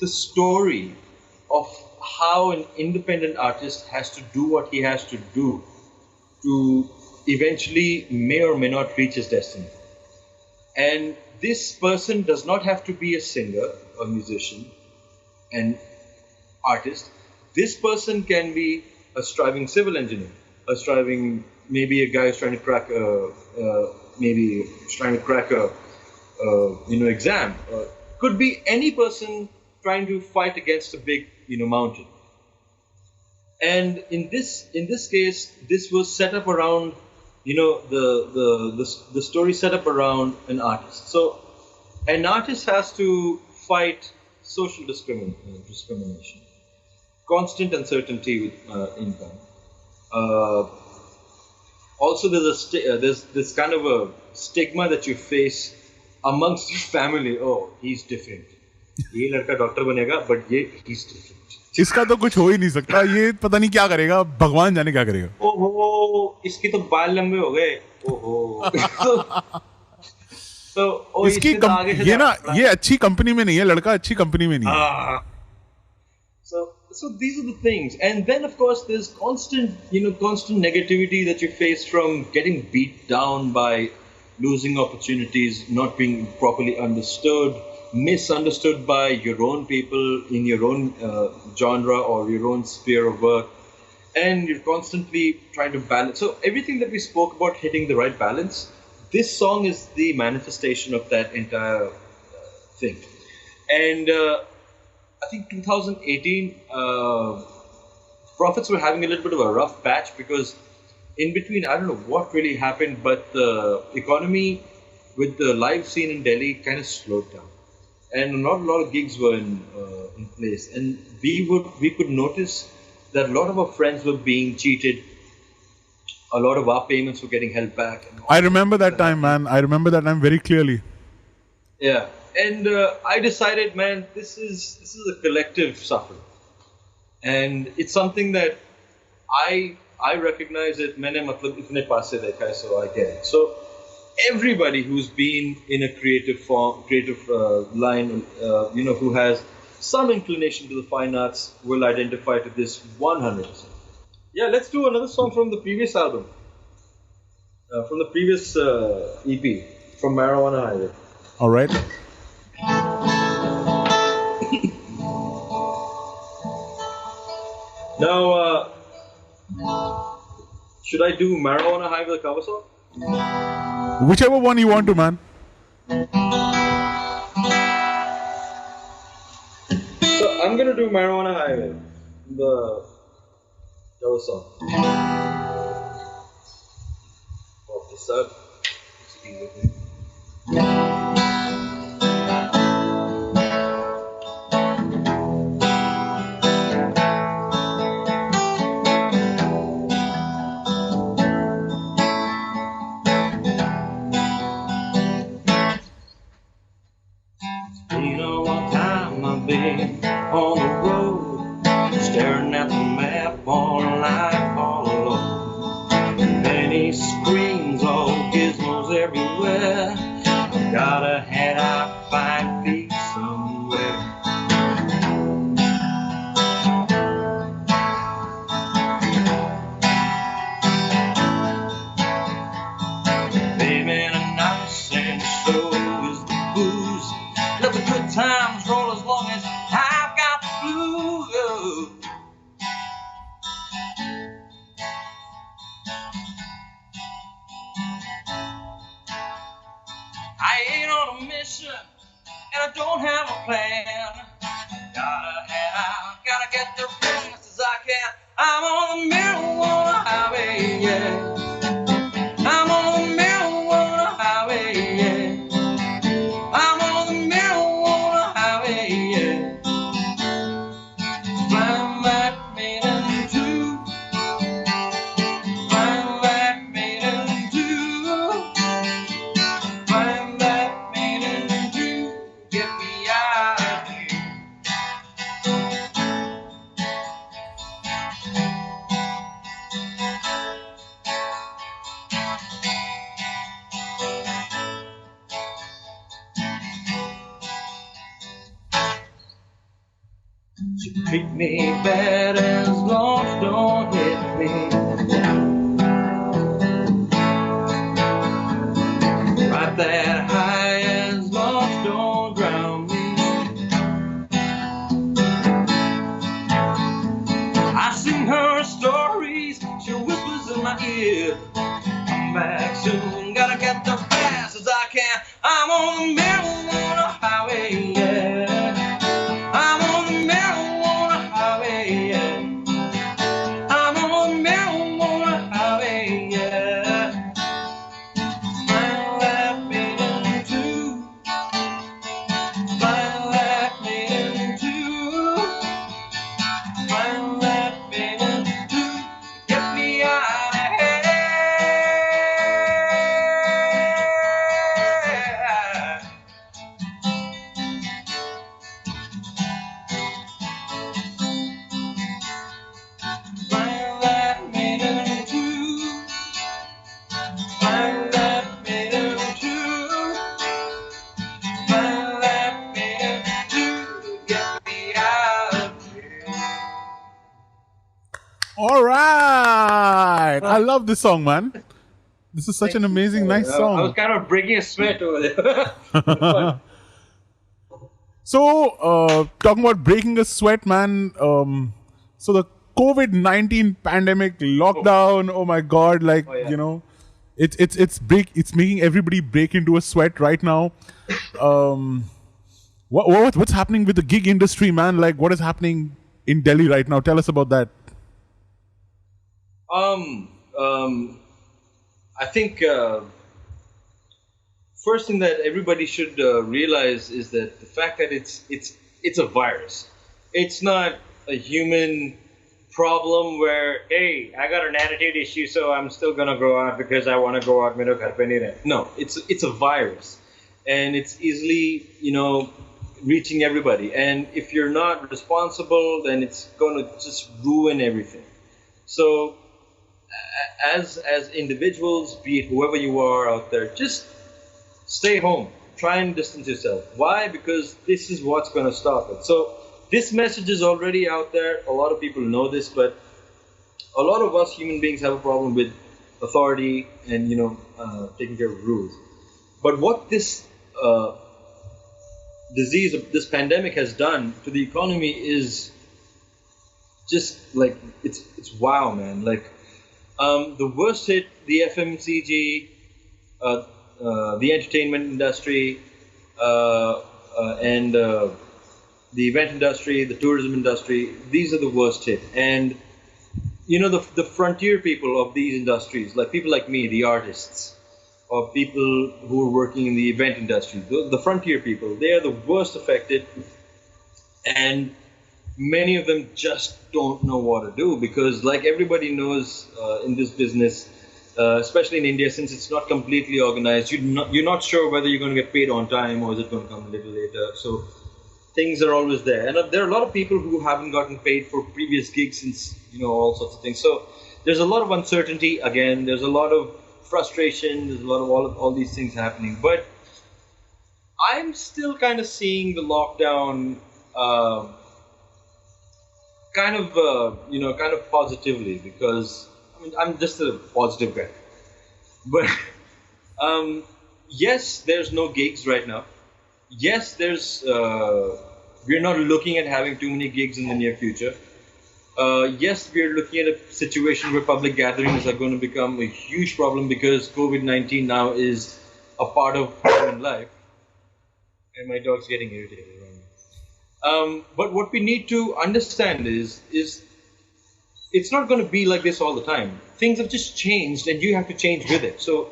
the story of how an independent artist has to do what he has to do to eventually may or may not reach his destiny. And this person does not have to be a singer, a musician, an artist. This person can be a striving civil engineer, maybe a guy who's trying to crack a exam. Could be any person trying to fight against a big mountain. And in this case, this was set up around the story set up around an artist. So an artist has to fight social discrimination, constant uncertainty with income. Also, there's this kind of a stigma that you face amongst your family. Oh, he's different. ये लड़का doctor बनेगा, but he's different. इसका तो कुछ हो ही नहीं सकता, ये पता नहीं क्या करेगा, भगवान जाने क्या करेगा. ओहो, इसके तो बाल लंबे हो गए. ओहो. तो इसकी ये ना, ये अच्छी कंपनी में नहीं है, लड़का अच्छी कंपनी में नहीं है. So these are the things, and then of course there's constant negativity that you face from getting beat down by losing opportunities, not being properly understood, misunderstood by your own people in your own genre or your own sphere of work, and you're constantly trying to balance. So everything that we spoke about hitting the right balance, this song is the manifestation of that entire thing. And I think 2018, Prophets were having a little bit of a rough patch because in between, I don't know what really happened, but the economy with the live scene in Delhi kind of slowed down. And not a lot of gigs were in place. And we could notice that a lot of our friends were being cheated. A lot of our payments were getting held back. I remember that time, man. I remember that time very clearly. Yeah. And I decided, man, this is a collective suffering, and it's something that I recognize it. मैंने मतलब इतने पास से देखा है, so I get it. So everybody who's been in a creative line, who has some inclination to the fine arts will identify to this 100%. Yeah, let's do another song from the previous album, from the previous EP, from Marijuana Highway. All right. Now, should I do Marijuana Highway, the cover song? Whichever one you want to, man. So I'm gonna do Marijuana Highway, the cover song. Pop this up. It's easy. Been a long time I've been on the road, staring at the map all night all alone. Many screens, all gizmos everywhere. I've gotta head out, find peace somewhere. Baby, and nice and so is the booze. Let the good times roll as long as I've got the blues. I ain't on a mission and I don't have a plan. Gotta head out, gotta get there fast as I can. I'm on the marijuana highway, yeah. I'm on the marijuana highway, yeah. I'm on the marijuana highway, yeah. Flying like made in two. Flying like made in two. Flying like made in two. Get me out of here. She treat me bad as long as don't hit me. Right that high as long as don't drown me. I sing her stories, she whispers in my ear. Come back soon, gotta get there fast as I can. I'm on the marijuana highway, yeah. I'm on the marijuana highway, yeah. I'm on the marijuana highway, yeah. Flying like made in two. Flying like made in two. Flying like made in two. Get me out of here. Flying like made in two. Flying like made in two. Flying like made in two. Get me out of here. All right. I love this song, man. This is such an amazing, nice I was song. kind of breaking a sweat over there. Fun. So, talking about breaking a sweat, man. So the COVID-19 pandemic lockdown. Oh my God! Like yeah. you know, it's making everybody break into a sweat right now. What's happening with the gig industry, man? Like, what is happening in Delhi right now? Tell us about that. I think first thing that everybody should realize is that the fact that it's a virus. It's not a human problem where, hey, I got an attitude issue, so I'm still gonna go out because I want to go out. Mera ghar pe nahi reh. No, it's a virus, and it's easily reaching everybody. And if you're not responsible, then it's going to just ruin everything. So as individuals, be it whoever you are out there, just stay home. Try and distance yourself. Why? Because this is what's going to stop it. So this message is already out there. A lot of people know this, but a lot of us human beings have a problem with authority and taking care of rules. But what this disease, this pandemic has done to the economy is just like it's wow, man. Like the worst hit, the FMCG, the entertainment industry, and the event industry, the tourism industry. These are the worst hit, and the frontier people of these industries, like people like me, the artists, or people who are working in the event industry, the frontier people, they are the worst affected, and many of them just don't know what to do because, like everybody knows in this business, especially in India, since it's not completely organized, you're not sure whether you're going to get paid on time or is it going to come a little later. So things are always there, and there are a lot of people who haven't gotten paid for previous gigs since all sorts of things. So there's a lot of uncertainty. Again, there's a lot of frustration. There's a lot of all these things happening. But I'm still kind of seeing the lockdown kind of positively because I'm just a positive guy. But yes, there's no gigs right now. Yes, we're not looking at having too many gigs in the near future. Yes, we're looking at a situation where public gatherings are going to become a huge problem because COVID-19 now is a part of human life. And my dog's getting irritated right now. But what we need to understand is it's not going to be like this all the time. Things have just changed and you have to change with it. So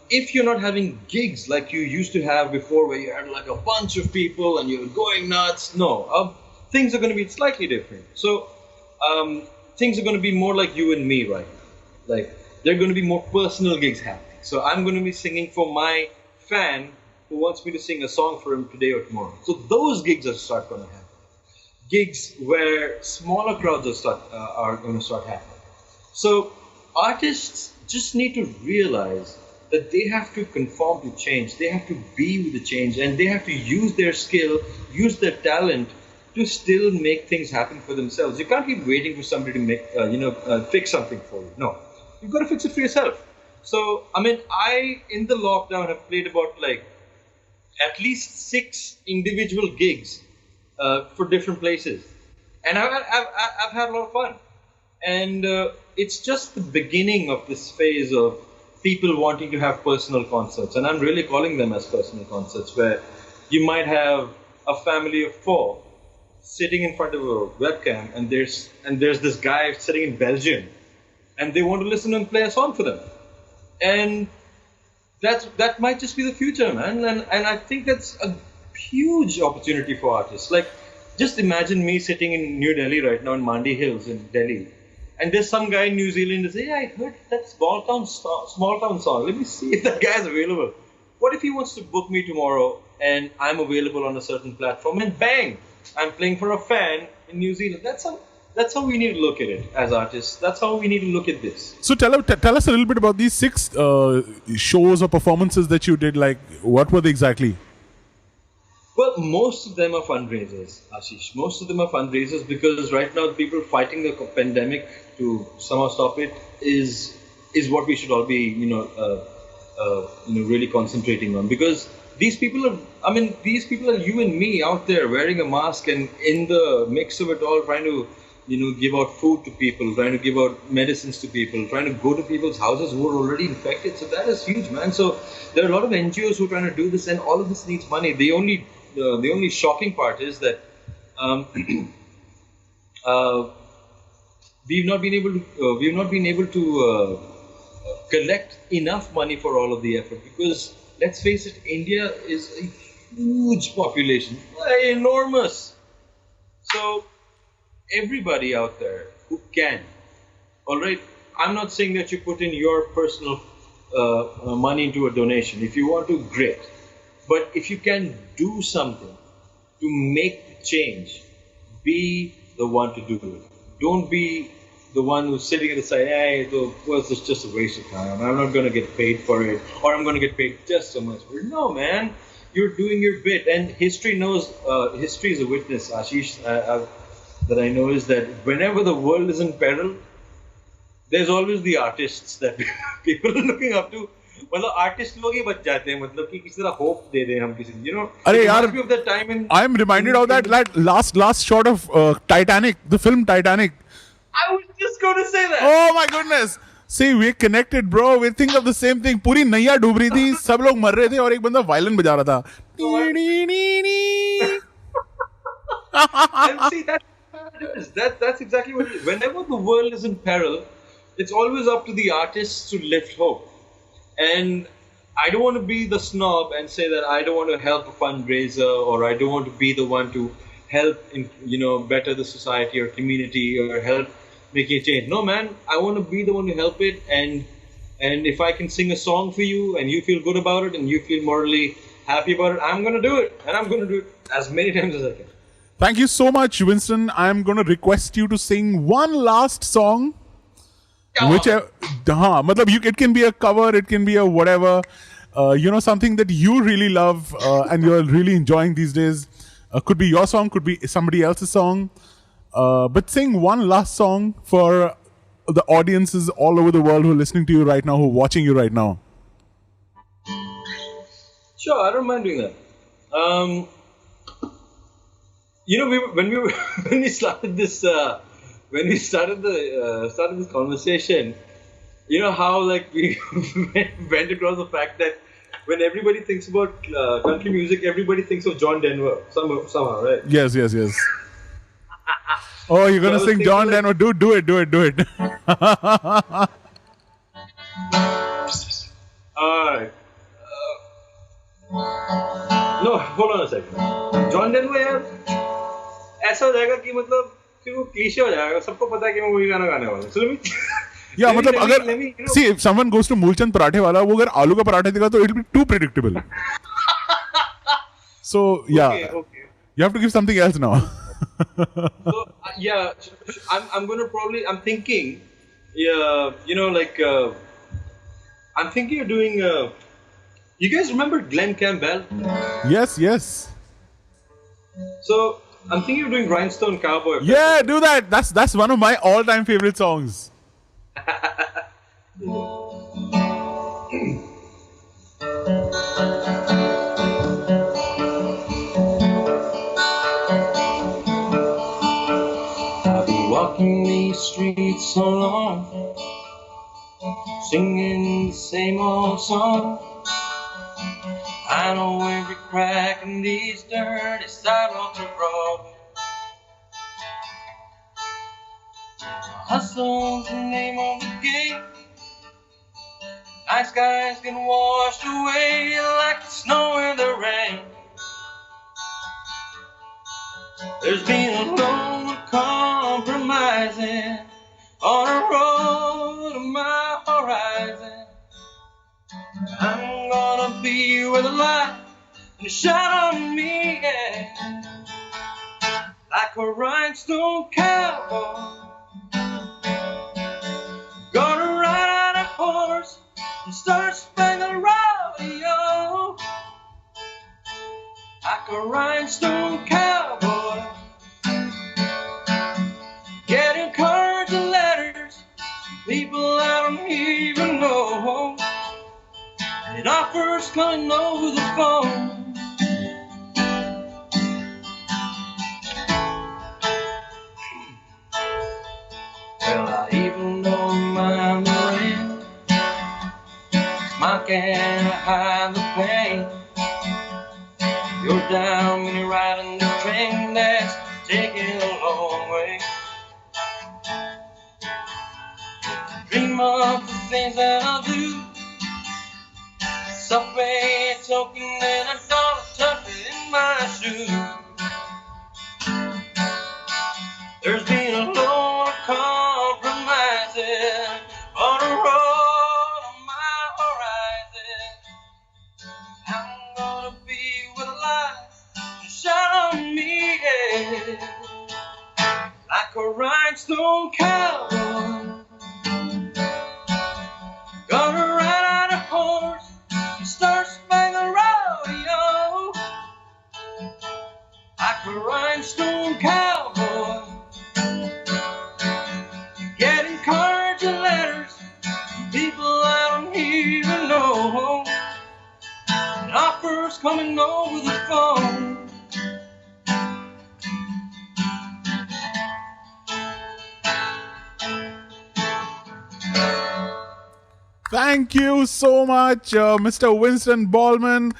if you're not having gigs like you used to have before where you had like a bunch of people and you're going nuts, no. Things are going to be slightly different. So things are going to be more like you and me right now. Like there are going to be more personal gigs happening. So I'm going to be singing for my fan who wants me to sing a song for him today or tomorrow. So those gigs are start going to happen. Gigs where smaller crowds are going to start happening. So artists just need to realize that they have to conform to change. They have to be with the change, and they have to use their skill, use their talent to still make things happen for themselves. You can't keep waiting for somebody to make, fix something for you. No, you've got to fix it for yourself. So, I in the lockdown have played about like at least 6 individual gigs for different places, and I've had a lot of fun. And it's just the beginning of this phase of people wanting to have personal concerts, and I'm really calling them as personal concerts, where you might have a family of 4 sitting in front of a webcam, and there's this guy sitting in Belgium, and they want to listen and play a song for them, and that might just be the future, man. And I think that's a huge opportunity for artists. Like, just imagine me sitting in New Delhi right now in Mandi Hills in Delhi, and there's some guy in New Zealand who says, "Hey, I heard that small town song. Let me see if that guy's available." What if he wants to book me tomorrow and I'm available on a certain platform, and bang, I'm playing for a fan in New Zealand? That's how we need to look at it as artists. That's how we need to look at this. So tell us a little bit about these 6 shows or performances that you did. Like, what were they exactly? Well, most of them are fundraisers, Ashish. Most of them are fundraisers because right now the people fighting the pandemic to somehow stop it is what we should all be, really concentrating on. Because these people are you and me out there wearing a mask and in the mix of it all trying to, give out food to people, trying to give out medicines to people, trying to go to people's houses who are already infected. So that is huge, man. So there are a lot of NGOs who are trying to do this, and all of this needs money. The only shocking part is that we've not been able to collect enough money for all of the effort, because let's face it, India is a huge population, enormous. So everybody out there who can, all right, I'm not saying that you put in your personal money into a donation. If you want to, great. But if you can do something to make the change, be the one to do it. Don't be the one who's sitting at the side, hey, it's just a waste of time. I'm not going to get paid for it, or I'm going to get paid just so much for it. No, man. you're doing your bit, and history knows. History is a witness, Ashish. That I know is that whenever the world is in peril, there's always the artists that people are looking up to. मतलब artist लोग ही बच जाते हैं, मतलब कि किसी तरह hope दे दें हम किसी, you know. अरे it यार, reminds me of that time in. I'm reminded of that last shot of Titanic, the film Titanic. I was just going to say that. Oh my goodness. See, we're connected, bro. We think of the same thing. पूरी नैया डूब रही थी, सब लोग मर रहे थे और एक बंदा वायलिन बजा रहा था. And see, that's exactly what it is. Whenever the world is in peril, it's always up to the artists to lift hope. And I don't want to be the snob and say that I don't want to help a fundraiser, or I don't want to be the one to help in, better the society or community, or help making a change. No, man, I want to be the one to help it. And if I can sing a song for you and you feel good about it and you feel morally happy about it, I'm going to do it. And I'm going to do it as many times as I can. Thank you so much, Winston. I'm going to request you to sing one last song. Which, matlab it can be a cover, it can be a whatever, something that you really love and you're really enjoying these days. Could be your song, could be somebody else's song. But sing one last song for the audiences all over the world who are listening to you right now, who are watching you right now. Sure, I don't mind doing that. When we started this. When we started this conversation, you know how like we went across the fact that when everybody thinks about country music, everybody thinks of John Denver somehow, right? Yes. Oh, you're gonna sing John Denver? Do it. Alright. No, hold on a second. John Denver यार ऐसा हो जाएगा कि मतलब फिर वो cliché हो जाएगा, सबको पता है कि मैं वही गाना गाने वाला हूँ. So मतलब अगर see if someone goes to Moolchand पराठे वाला, वो अगर आलू का पराठा देगा तो it will be too predictable. So okay. You have to give something else now. So I'm thinking, I'm thinking of doing. You guys remember Glenn Campbell? Yes. So I'm thinking of doing Rhinestone Cowboy. Yeah, do that. That's one of my all-time favorite songs. I've been walking these streets so long, singing the same old song. I know every crack in these dirty sidewalks are broken. Hustle's the name of the game. Nice guys get washed away like the snow in the rain. There's been a load of compromising on the road to my horizon. I'm gonna be where the light and shine on me, yeah. Like a rhinestone cowboy. Gonna ride on a horse and start spangling rodeo. Like a rhinestone cowboy. Getting cards and letters from people I don't even know. And offers coming over the phone. Well, I even know my man. Smile can't hide the pain. You're down when you're riding the train that's taking a long way. Dream of the things that I'll do. Subway token and a dollar tucked in my shoe. There's been a lot of compromising on the road on my horizon. I'm gonna be with a light and shine on me, yeah. Like a rhinestone cowboy. Gonna ride on a horse and start spangling rodeo. Thank you so much, Mr. Winston Balman.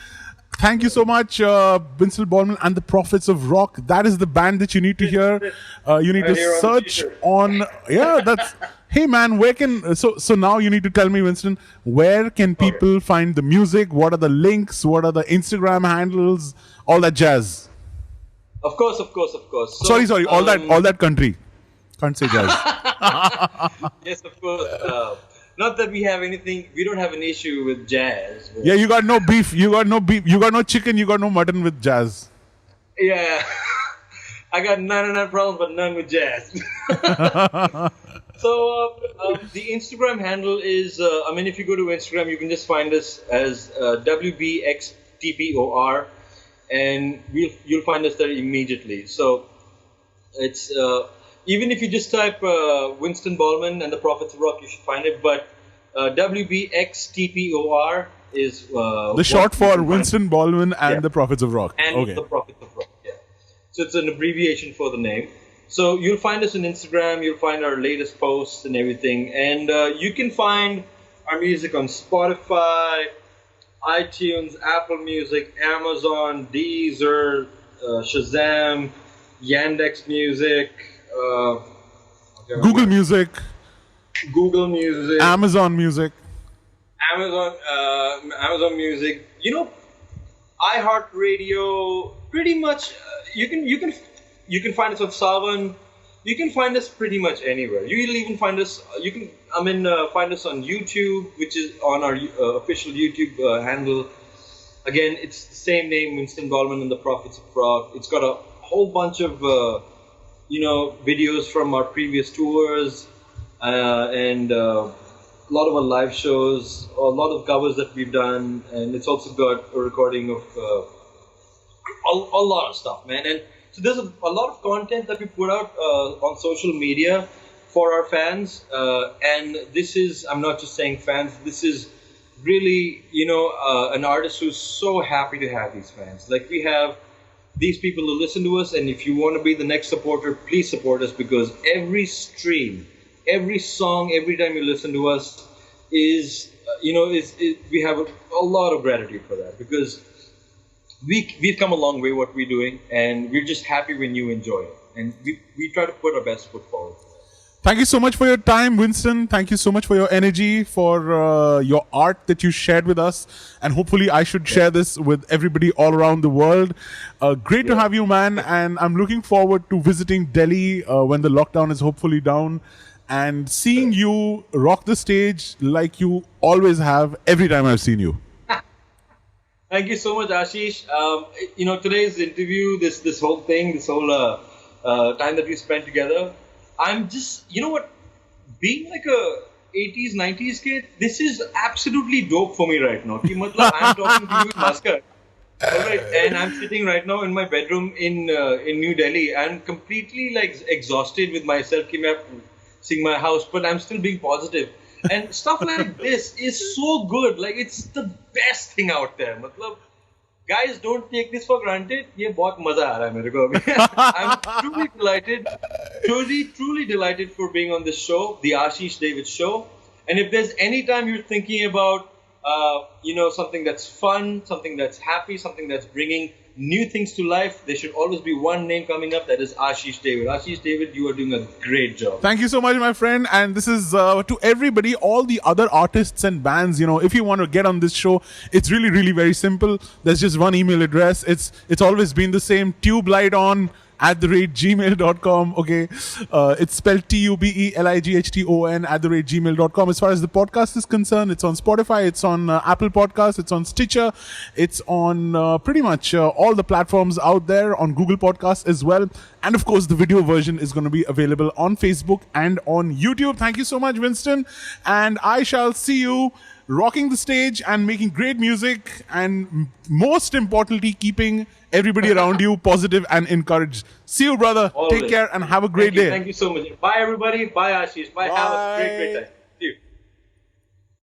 Thank you so much, Winston Balman and the Prophets of Rock. That is the band that you need to hear. You need Right to here on the search t-shirt. on. Yeah, that's. Hey man, where can so now you need to tell me, Winston, where can people find the music? What are the links? What are the Instagram handles? All that jazz. Of course. So, Sorry, all that country. Can't say jazz. Yes, of course. Not that we have anything. We don't have an issue with jazz. But Yeah, you got no beef. You got no beef. You got no chicken. You got no mutton with jazz. Yeah. I got 99 problems, but none with jazz. So the Instagram handle is, if you go to Instagram, you can just find us as WBXTPOR, and you'll find us there immediately. So it's even if you just type Winston Balman and the Prophets of Rock, you should find it. But WBXTPOR is The short for Winston Balman and the Prophets of Rock. and Okay. the Prophets of Rock. Yeah. So it's an abbreviation for the name. So you'll find us on Instagram. You'll find our latest posts and everything, and you can find our music on Spotify, iTunes, Apple Music, Amazon, Deezer, Shazam, Yandex Music, Google Music, Google Music, Amazon Music. Amazon Music. iHeartRadio. Pretty much, you can find us on Savan. You can find us pretty much anywhere. You'll even find us. Find us on YouTube, which is on our official YouTube handle. Again, it's the same name, Winston Balman and the Prophets of Rock. It's got a whole bunch of videos from our previous tours and a lot of our live shows, a lot of covers that we've done, and it's also got a recording of a lot of stuff, man. And so there's a lot of content that we put out on social media for our fans, and this is, I'm not just saying fans, this is really, an artist who's so happy to have these fans. Like, we have these people who listen to us, and if you want to be the next supporter, please support us, because every stream, every song, every time you listen to us is, we have a lot of gratitude for that, because we've come a long way what we're doing, and we're just happy when you enjoy it, and we try to put our best foot forward. Thank you so much for your time, Winston. Thank you so much for your energy, for your art that you shared with us. And hopefully I should share this with everybody all around the world. Great to have you, man. And I'm looking forward to visiting Delhi when the lockdown is hopefully down and seeing you rock the stage like you always have every time I've seen you. Thank you so much, Ashish. Today's interview, this whole thing, this whole time that we spent together, I'm just, being like a 80s, 90s kid, this is absolutely dope for me right now. I'm talking to you in Muscat. Alright, and I'm sitting right now in my bedroom in New Delhi and completely exhausted with myself. I'm seeing my house, but I'm still being positive. And stuff like this is so good. Like, it's the best thing out there. Guys, don't take this for granted. ये बहुत मजा आ रहा है मेरे को अभी. I'm truly delighted, truly delighted for being on this show, the Ashish Ddavidd Show. And if there's any time you're thinking about, something that's fun, something that's happy, something that's bringing new things to life, there should always be one name coming up, that is Ashish Ddavidd. Ashish Ddavidd, you are doing a great job. Thank you so much, my friend. And this is to everybody, all the other artists and bands, if you want to get on this show, it's really, really very simple. There's just one email address. It's always been the same, tubelighton@gmail.com. Okay. It's spelled TUBELIGHTON@gmail.com. As far as the podcast is concerned, it's on Spotify, it's on Apple Podcasts, it's on Stitcher, it's on pretty much all the platforms out there, on Google Podcasts as well. And of course, the video version is going to be available on Facebook and on YouTube. Thank you so much, Winston. And I shall see you rocking the stage and making great music, and most importantly, keeping everybody around you positive and encouraged. See you, brother. Always. Take care and have a great day. Thank you so much. Bye, everybody. Bye, Ashish. Bye. Have a great time.